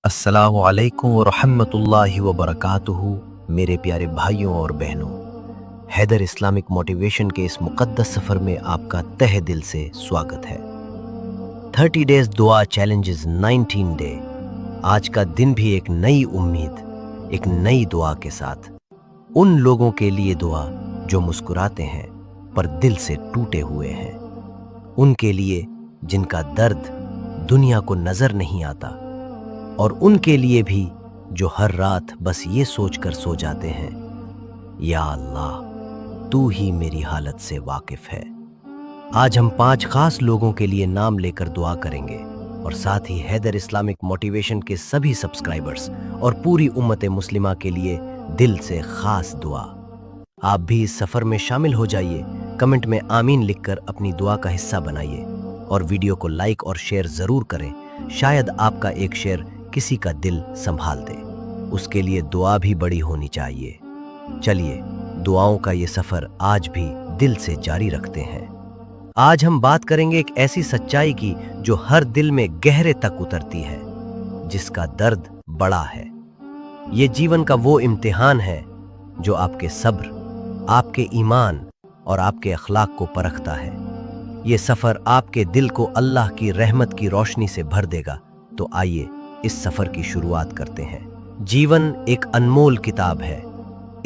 अस्सलामु अलैकुम व रहमतुल्लाहि व बरकातुहू। मेरे प्यारे भाइयों और बहनों, हैदर इस्लामिक मोटिवेशन के इस मुक़द्दस सफ़र में आपका तहे दिल से स्वागत है। 30 डेज दुआ चैलेंजेस 19 डे। आज का दिन भी एक नई उम्मीद, एक नई दुआ के साथ। उन लोगों के लिए दुआ जो मुस्कुराते हैं पर दिल से टूटे हुए हैं, उनके लिए जिनका दर्द दुनिया को नज़र नहीं आता, और उनके लिए भी जो हर रात बस ये सोचकर सो जाते हैं, या अल्लाह तू ही मेरी हालत से वाकिफ है। आज हम 5 खास लोगों के लिए नाम लेकर दुआ करेंगे और साथ ही हैदर इस्लामिक मोटिवेशन के सभी सब्सक्राइबर्स और पूरी उम्मत मुस्लिमा के लिए दिल से खास दुआ। आप भी इस सफ़र में शामिल हो जाइए। कमेंट में आमीन लिखकर अपनी दुआ का हिस्सा बनाइए और वीडियो को लाइक और शेयर ज़रूर करें। शायद आपका एक शेयर किसी का दिल संभाल दे। उसके लिए दुआ भी बड़ी होनी चाहिए। चलिए दुआओं का ये सफ़र आज भी दिल से जारी रखते हैं। आज हम बात करेंगे एक ऐसी सच्चाई की जो हर दिल में गहरे तक उतरती है, जिसका दर्द बड़ा है। ये जीवन का वो इम्तिहान है जो आपके सब्र, आपके ईमान और आपके अखलाक को परखता है। ये सफ़र आपके दिल को अल्लाह की रहमत की रोशनी से भर देगा। तो आइए इस सफ़र की शुरुआत करते हैं। जीवन एक अनमोल किताब है।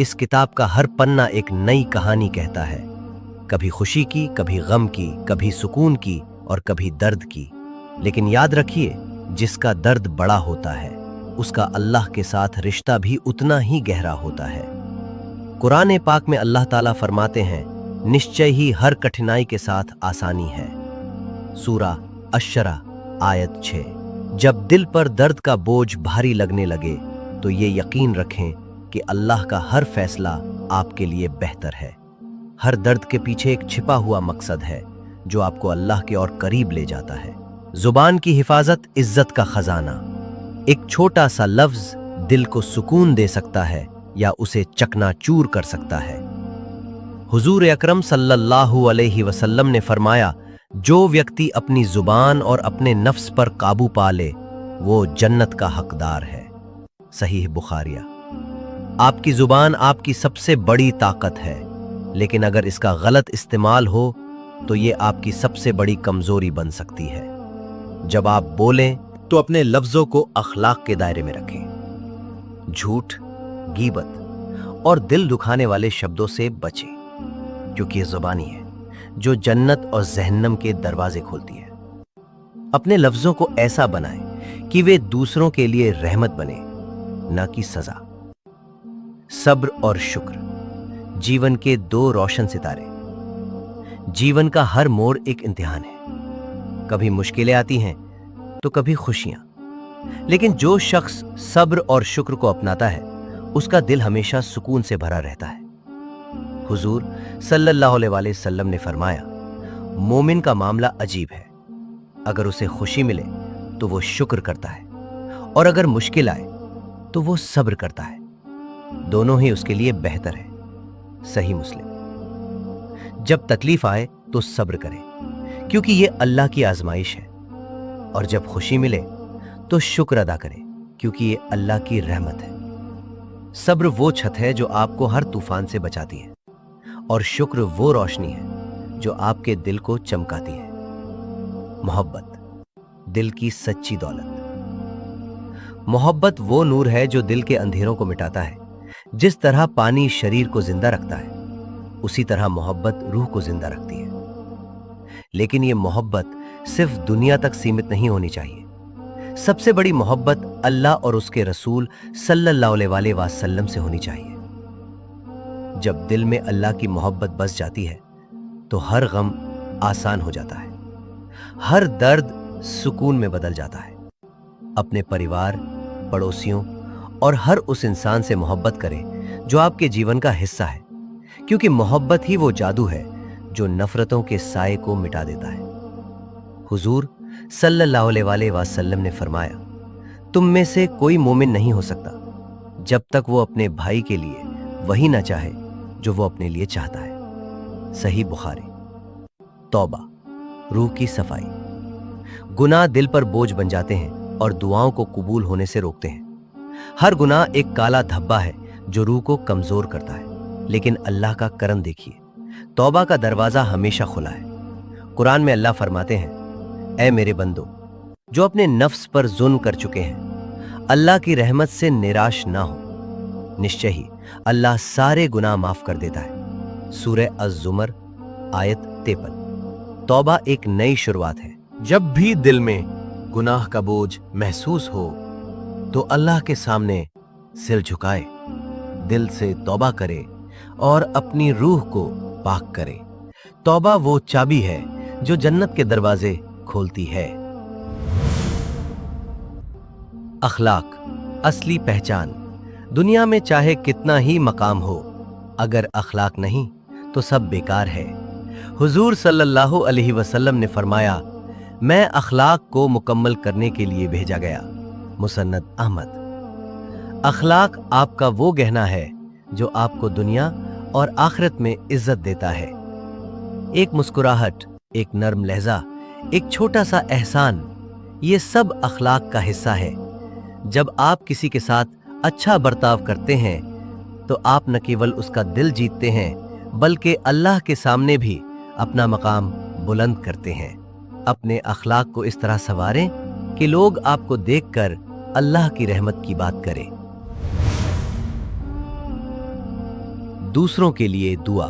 इस किताब का हर पन्ना एक नई कहानी कहता है, कभी खुशी की, कभी गम की, कभी सुकून की और कभी दर्द की। लेकिन याद रखिए, जिसका दर्द बड़ा होता है उसका अल्लाह के साथ रिश्ता भी उतना ही गहरा होता है। कुरान पाक में अल्लाह ताला फरमाते हैं, निश्चय ही हर कठिनाई के साथ आसानी है। सूरा अश-शरा आयत 6। जब दिल पर दर्द का बोझ भारी लगने लगे तो ये यकीन रखें कि अल्लाह का हर फैसला आपके लिए बेहतर है। हर दर्द के पीछे एक छिपा हुआ मकसद है जो आपको अल्लाह के और करीब ले जाता है। जुबान की हिफाजत इज्जत का खजाना। एक छोटा सा लफ्ज दिल को सुकून दे सकता है या उसे चकनाचूर कर सकता है। हुजूर अकरम सल्लल्लाहु अलैहि वसल्लम ने फरमाया, जो व्यक्ति अपनी जुबान और अपने नफ्स पर काबू पा ले वो जन्नत का हकदार है। सहीह बुखारिया। आपकी जुबान आपकी सबसे बड़ी ताकत है, लेकिन अगर इसका गलत इस्तेमाल हो तो ये आपकी सबसे बड़ी कमजोरी बन सकती है। जब आप बोलें तो अपने लफ्जों को अखलाक के दायरे में रखें। झूठ, गीबत और दिल दुखाने वाले शब्दों से बचें, क्योंकि ये जुबानी है जो जन्नत और जहन्नम के दरवाजे खोलती है। अपने लफ्जों को ऐसा बनाएं कि वे दूसरों के लिए रहमत बने, न कि सजा। सब्र और शुक्र जीवन के 2 रोशन सितारे। जीवन का हर मोड़ एक इम्तिहान है। कभी मुश्किलें आती हैं तो कभी खुशियां, लेकिन जो शख्स सब्र और शुक्र को अपनाता है उसका दिल हमेशा सुकून से भरा रहता है। हुजूर सल्लल्लाहु अलैहि वसल्लम ने फरमाया, मोमिन का मामला अजीब है। अगर उसे खुशी मिले तो वो शुक्र करता है, और अगर मुश्किल आए तो वो सब्र करता है। दोनों ही उसके लिए बेहतर है। सही मुस्लिम। जब तकलीफ आए तो सब्र करें, क्योंकि ये अल्लाह की आजमाइश है। और जब खुशी मिले तो शुक्र अदा करें, क्योंकि ये अल्लाह की रहमत है। सब्र वो छत है जो आपको हर तूफान से बचाती है, और शुक्र वो रोशनी है जो आपके दिल को चमकाती है। मोहब्बत दिल की सच्ची दौलत। मोहब्बत वो नूर है जो दिल के अंधेरों को मिटाता है। जिस तरह पानी शरीर को जिंदा रखता है, उसी तरह मोहब्बत रूह को जिंदा रखती है। लेकिन ये मोहब्बत सिर्फ दुनिया तक सीमित नहीं होनी चाहिए। सबसे बड़ी मोहब्बत अल्लाह और उसके रसूल सल्लल्लाहु अलैहि वसल्लम से होनी चाहिए। जब दिल में अल्लाह की मोहब्बत बस जाती है तो हर गम आसान हो जाता है, हर दर्द सुकून में बदल जाता है। अपने परिवार, पड़ोसियों और हर उस इंसान से मोहब्बत करें जो आपके जीवन का हिस्सा है, क्योंकि मोहब्बत ही वो जादू है जो नफरतों के साए को मिटा देता है। हुजूर सल्लल्लाहु अलैहि वसल्लम ने फरमाया, तुम में से कोई मोमिन नहीं हो सकता जब तक वो अपने भाई के लिए वही ना चाहे जो वो अपने लिए चाहता है। सही बुखारी। तौबा रूह की सफाई। गुनाह दिल पर बोझ बन जाते हैं और दुआओं को कबूल होने से रोकते हैं। हर गुनाह एक काला धब्बा है जो रूह को कमजोर करता है, लेकिन अल्लाह का करम देखिए, तौबा का दरवाजा हमेशा खुला है। कुरान में अल्लाह फरमाते हैं, ऐ मेरे बंदो जो अपने नफ्स पर जुल्म कर चुके हैं, अल्लाह की रहमत से निराश ना हो, निश्चय ही अल्लाह सारे गुनाह माफ कर देता है। सूरह अज़-ज़ुमर आयत 53। तौबा एक नई शुरुआत है। जब भी दिल में गुनाह का बोझ महसूस हो तो अल्लाह के सामने सिर झुकाए, दिल से तौबा करे और अपनी रूह को पाक करे। तौबा वो चाबी है जो जन्नत के दरवाजे खोलती है। अखलाक असली पहचान। दुनिया में चाहे कितना ही मकाम हो, अगर अखलाक नहीं तो सब बेकार है। हुजूर सल्लल्लाहु अलैहि वसल्लम ने फरमाया, मैं अखलाक को मुकम्मल करने के लिए भेजा गया। मुसन्नद अहमद। अखलाक आपका वो गहना है जो आपको दुनिया और आखिरत में इज्जत देता है। एक मुस्कुराहट, एक नर्म लहजा, एक छोटा सा एहसान, ये सब अखलाक का हिस्सा है। जब आप किसी के साथ अच्छा बर्ताव करते हैं तो आप न केवल उसका दिल जीतते हैं बल्कि अल्लाह के सामने भी अपना मकाम बुलंद करते हैं। अपने अखलाक को इस तरह संवारें कि लोग आपको देखकर अल्लाह की रहमत की बात करें। दूसरों के लिए दुआ,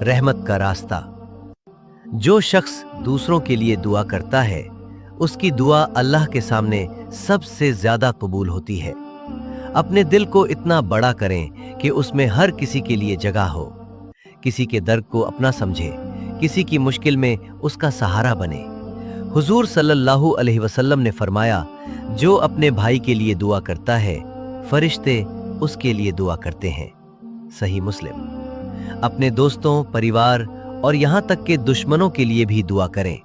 रहमत का रास्ता। जो शख्स दूसरों के लिए दुआ करता है उसकी दुआ अल्लाह के सामने सबसे ज्यादा कबूल होती है। अपने दिल को इतना बड़ा करें कि उसमें हर किसी के लिए जगह हो, किसी के दर्द को अपना समझे, किसी की मुश्किल में उसका सहारा बने। हुजूर सल्लल्लाहु अलैहि वसल्लम ने फरमाया, जो अपने भाई के लिए दुआ करता है फरिश्ते उसके लिए दुआ करते हैं। सही मुस्लिम। अपने दोस्तों, परिवार और यहां तक के दुश्मनों के लिए भी दुआ करें,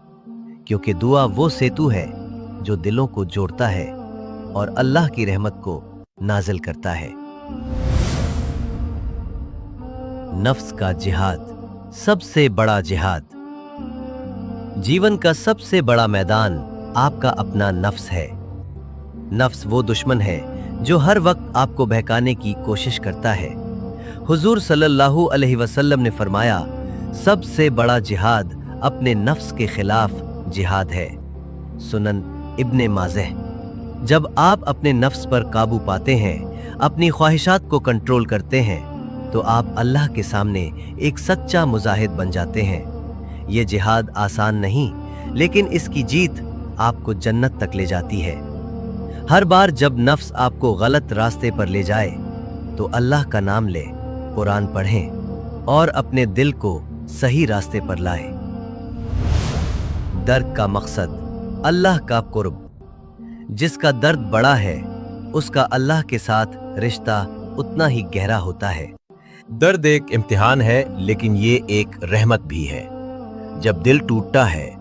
क्योंकि दुआ वो सेतु है जो दिलों को जोड़ता है और अल्लाह की रहमत को नाजिल करता है। नफ्स का जिहाद, सबसे बड़ा जिहाद। जीवन का सबसे बड़ा मैदान आपका अपना नफ्स है। नफ्स वो दुश्मन है जो हर वक्त आपको बहकाने की कोशिश करता है। हुजूर सल्लल्लाहु अलैहि वसल्लम ने फरमाया, सबसे बड़ा जिहाद अपने नफ्स के खिलाफ जिहाद है। सुनन इब्ने माज़ह। जब आप अपने नफ्स पर काबू पाते हैं, अपनी ख्वाहिशात को कंट्रोल करते हैं, तो आप अल्लाह के सामने एक सच्चा मुजाहिद बन जाते हैं। ये जिहाद आसान नहीं, लेकिन इसकी जीत आपको जन्नत तक ले जाती है। हर बार जब नफ्स आपको गलत रास्ते पर ले जाए तो अल्लाह का नाम ले, कुरान पढ़ें और अपने दिल को सही रास्ते पर लाएं। दर्द का मकसद, अल्लाह का कुर्ब। जिसका दर्द बड़ा है उसका अल्लाह के साथ रिश्ता उतना ही गहरा होता है। दर्द एक इम्तिहान है, लेकिन ये एक रहमत भी है। जब दिल टूटता है,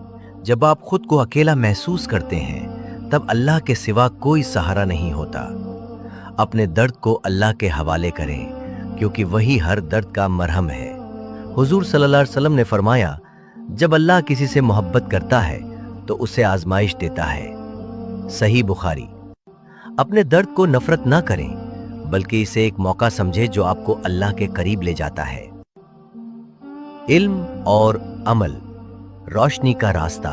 जब आप खुद को अकेला महसूस करते हैं, तब अल्लाह के सिवा कोई सहारा नहीं होता। अपने दर्द को अल्लाह के हवाले करें, क्योंकि वही हर दर्द का मरहम है। हुजूर सल्लल्लाहु अलैहि वसल्लम ने फरमाया, जब अल्लाह किसी से मोहब्बत करता है तो उसे आजमाइश देता है। सही बुखारी। अपने दर्द को नफरत ना करें, बल्कि इसे एक मौका समझे जो आपको अल्लाह के करीब ले जाता है। इल्म और अमल, रोशनी का रास्ता।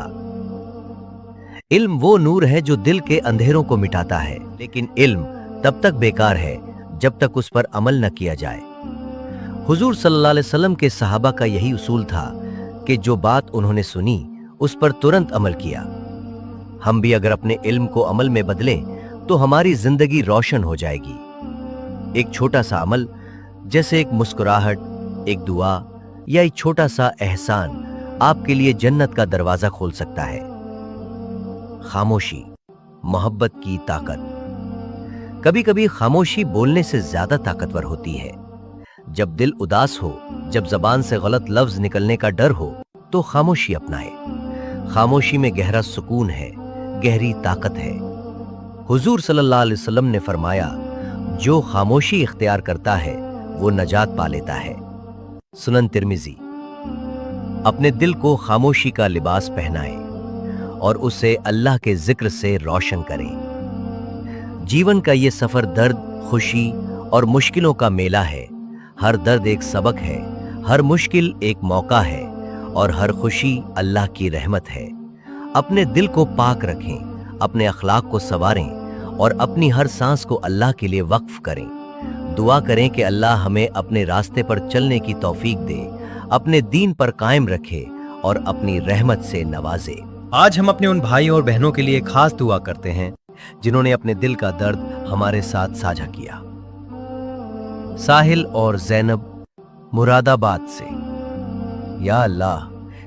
इल्म वो नूर है जो दिल के अंधेरों को मिटाता है, लेकिन इल्म तब तक बेकार है जब तक उस पर अमल न किया जाए। हुजूर सल्लल्लाहु अलैहि वसल्लम के सहाबा का यही उसूल था कि जो बात उन्होंने सुनी उस पर तुरंत अमल किया। हम भी अगर अपने इल्म को अमल में बदलें तो हमारी जिंदगी रोशन हो जाएगी। एक छोटा सा अमल, जैसे एक मुस्कुराहट, एक दुआ या एक छोटा सा एहसान, आपके लिए जन्नत का दरवाजा खोल सकता है। खामोशी, मोहब्बत की ताकत। कभी कभी खामोशी बोलने से ज्यादा ताकतवर होती है। जब दिल उदास हो, जब जबान से गलत लफ्ज निकलने का डर हो, तो खामोशी अपनाए। खामोशी में गहरा सुकून है, गहरी ताकत है। हुजूर सल्लल्लाहु अलैहि वसल्लम ने फरमाया, जो खामोशी इख्तियार करता है वो नजात पा लेता है। सुनन तिर्मिजी। अपने दिल को खामोशी का लिबास पहनाएं और उसे अल्लाह के जिक्र से रोशन करें। जीवन का ये सफर दर्द, खुशी और मुश्किलों का मेला है। हर दर्द एक सबक है, हर मुश्किल एक मौका है और हर खुशी अल्लाह की रहमत है। अपने दिल को पाक रखें, अपने अखलाक को संवारें और अपनी हर सांस को अल्लाह के लिए वक्फ करें। दुआ करें कि अल्लाह हमें अपने रास्ते पर चलने की तौफीक दे, अपने दीन पर कायम रखे और अपनी रहमत से नवाजे। आज हम अपने उन भाइयों और बहनों के लिए खास दुआ करते हैं जिन्होंने अपने दिल का दर्द हमारे साथ साझा किया। साहिल और जैनब मुरादाबाद से। या अल्लाह,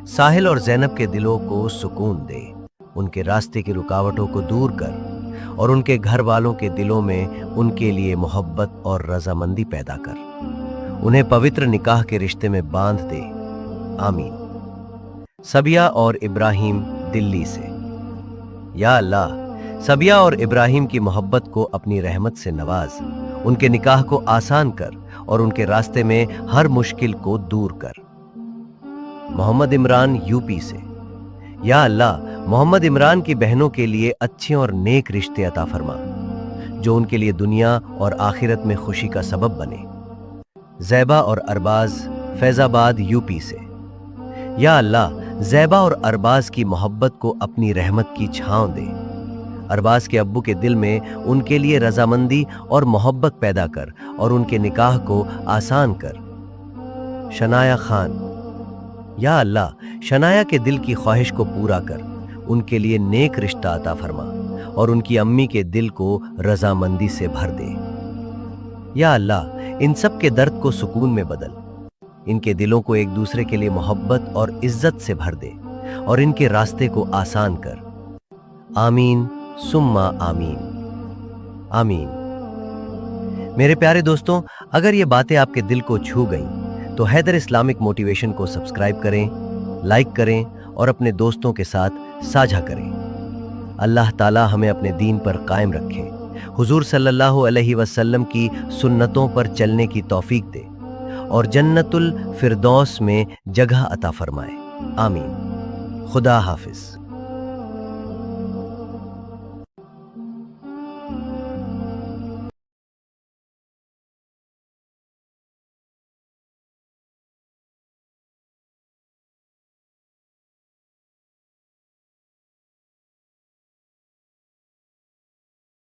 साहिल और जैनब के दिलों को सुकून दे, उनके रास्ते की रुकावटों को दूर कर और उनके घर वालों के दिलों में उनके लिए मोहब्बत और रजामंदी पैदा कर। उन्हें पवित्र निकाह के रिश्ते में बांध दे, आमीन। सबिया और इब्राहिम दिल्ली से। या अल्लाह, सबिया और इब्राहिम की मोहब्बत को अपनी रहमत से नवाज, उनके निकाह को आसान कर और उनके रास्ते में हर मुश्किल को दूर कर। मोहम्मद इमरान यूपी से। या अल्लाह, मोहम्मद इमरान की बहनों के लिए अच्छे और नेक रिश्ते अता फरमा जो उनके लिए दुनिया और आखिरत में खुशी का सबब बने। ज़ैबा और अरबाज फैजाबाद यूपी से। या अल्लाह, ज़ैबा और अरबाज की मोहब्बत को अपनी रहमत की छांव दे। अरबाज के अब्बू के दिल में उनके लिए रजामंदी और मोहब्बत पैदा कर और उनके निकाह को आसान कर। शनाया खान। या अल्लाह, शनाया के दिल की ख्वाहिश को पूरा कर, उनके लिए नेक रिश्ता अता फरमा और उनकी अम्मी के दिल को रजामंदी से भर दे। या अल्लाह, इन सब के दर्द को सुकून में बदल, इनके दिलों को एक दूसरे के लिए मोहब्बत और इज्जत से भर दे और इनके रास्ते को आसान कर। आमीन सुम्मा आमीन आमीन। मेरे प्यारे दोस्तों, अगर ये बातें आपके दिल को छू गईं तो हैदर इस्लामिक मोटिवेशन को सब्सक्राइब करें, लाइक करें और अपने दोस्तों के साथ साझा करें। अल्लाह ताला हमें अपने दीन पर कायम रखे, हुजूर सल्लल्लाहु अलैहि वसल्लम की सुन्नतों पर चलने की तौफीक दे और जन्नतुल फिरदौस में जगह अता फरमाए। आमीन। खुदा हाफिज।